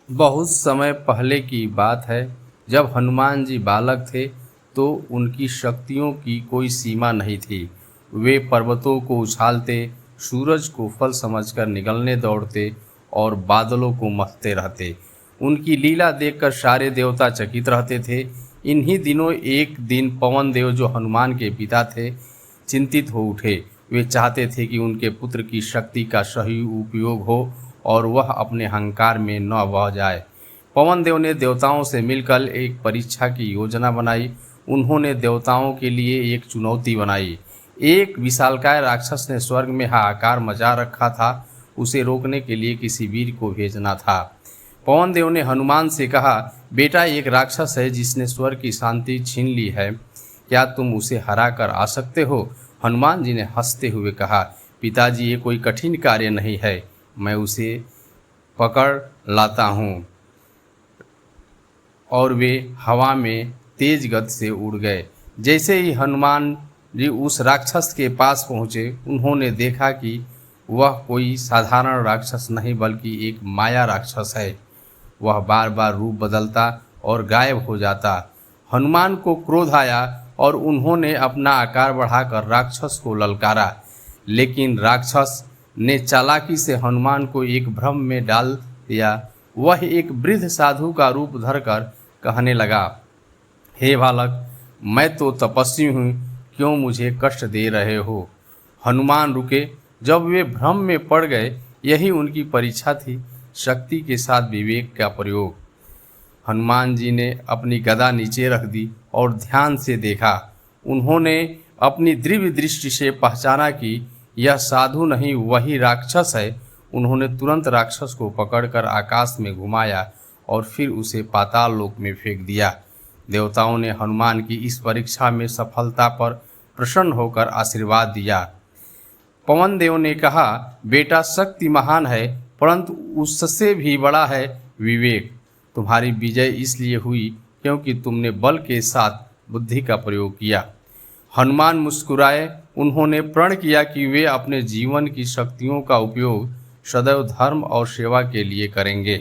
बहुत समय पहले की बात है, जब हनुमान जी बालक थे तो उनकी शक्तियों की कोई सीमा नहीं थी। वे पर्वतों को उछालते, सूरज को फल समझकर निगलने दौड़ते और बादलों को महते रहते। उनकी लीला देखकर सारे देवता चकित रहते थे। इन्हीं दिनों एक दिन पवन देव, जो हनुमान के पिता थे, चिंतित हो उठे। वे चाहते थे कि उनके पुत्र की शक्ति का सही उपयोग हो और वह अपने अहंकार में न बह जाए। पवन देव ने देवताओं से मिलकर एक परीक्षा की योजना बनाई। उन्होंने देवताओं के लिए एक चुनौती बनाई। एक विशालकाय राक्षस ने स्वर्ग में हाहाकार मचा रखा था। उसे रोकने के लिए किसी वीर को भेजना था। पवन देव ने हनुमान से कहा, बेटा, एक राक्षस है जिसने स्वर्ग की शांति छीन ली है। क्या तुम उसे हरा कर आ सकते हो? हनुमान जी ने हंसते हुए कहा, पिताजी, ये कोई कठिन कार्य नहीं है। मैं उसे पकड़ लाता हूँ। और वे हवा में तेज गति से उड़ गए। जैसे ही हनुमान जी उस राक्षस के पास पहुँचे, उन्होंने देखा कि वह कोई साधारण राक्षस नहीं बल्कि एक माया राक्षस है। वह बार बार रूप बदलता और गायब हो जाता। हनुमान को क्रोध आया और उन्होंने अपना आकार बढ़ाकर राक्षस को ललकारा। लेकिन राक्षस ने चालाकी से हनुमान को एक भ्रम में डाल दिया। वह एक वृद्ध साधु का रूप धरकर कहने लगा, हे बालक, मैं तो तपस्वी हूँ, क्यों मुझे कष्ट दे रहे हो? हनुमान रुके। जब वे भ्रम में पड़ गए, यही उनकी परीक्षा थी, शक्ति के साथ विवेक का प्रयोग। हनुमान जी ने अपनी गदा नीचे रख दी और ध्यान से देखा। उन्होंने अपनी दिव्य दृष्टि से पहचाना कि यह साधु नहीं, वही राक्षस है। उन्होंने तुरंत राक्षस को पकड़कर आकाश में घुमाया और फिर उसे पाताल लोक में फेंक दिया। देवताओं ने हनुमान की इस परीक्षा में सफलता पर प्रसन्न होकर आशीर्वाद दिया। पवन देव ने कहा, बेटा, शक्ति महान है, परंतु उससे भी बड़ा है विवेक। तुम्हारी विजय इसलिए हुई क्योंकि तुमने बल के साथ बुद्धि का प्रयोग किया। हनुमान मुस्कुराए। उन्होंने प्रण किया कि वे अपने जीवन की शक्तियों का उपयोग सदैव धर्म और सेवा के लिए करेंगे।